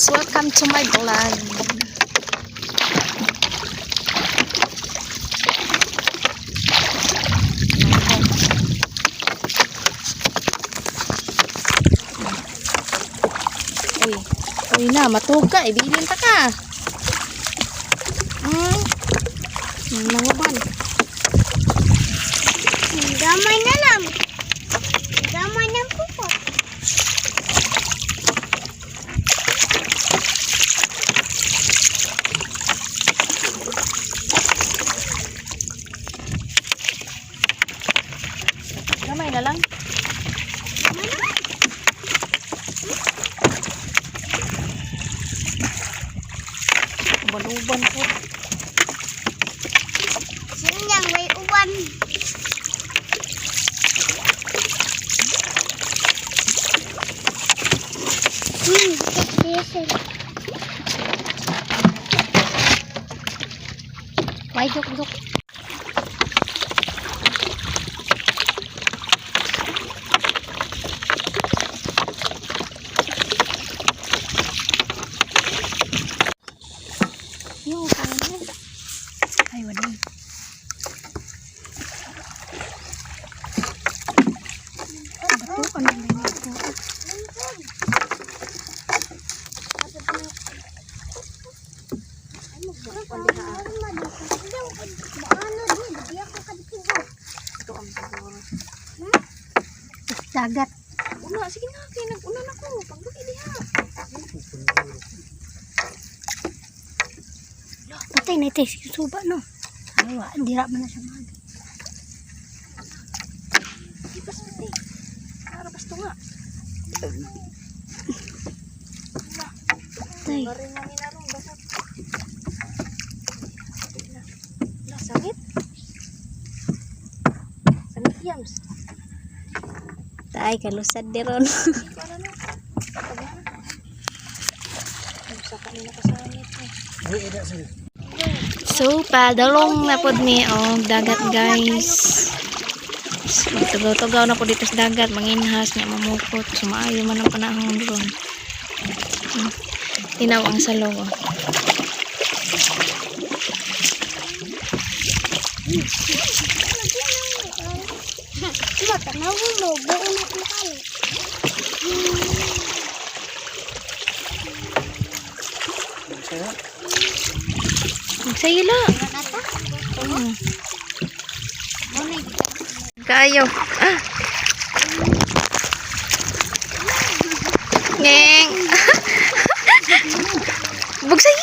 guys, welcome to my vlog. Uy na, matuga, ibilin ta ka. Nanguban. Damay na lang. Damay ng pupo. Damay na lang. Uban-uban po. Sino niyang may uwan? May jok-jok. Yung kanan. Ay, waday. Bato ka na lang ito. Ito ang siguro. Dagat. Una, sige na. Kaya nag-una na ko. Pagbuti diha. Patay na ito. Suba no. Ayaw, hindi raman na siya mag. Ipas pati. Narapas to nga. Tay. Barin namin na rin. Basag. Sakit. Sakit yams. Tay, kalusad di ron. Para na. Sa kanina kasangit eh. So, padalong na po ni dagat guys. Magtugaw-tugaw na po dito sa dagat. Manginhas niya mamukot. Sumaayo man ang panahon ron. Tinaw ang salong. Tanaw mo, buo na po kayo. Magsaya lang. Kayo. Ngeng. Magsaya.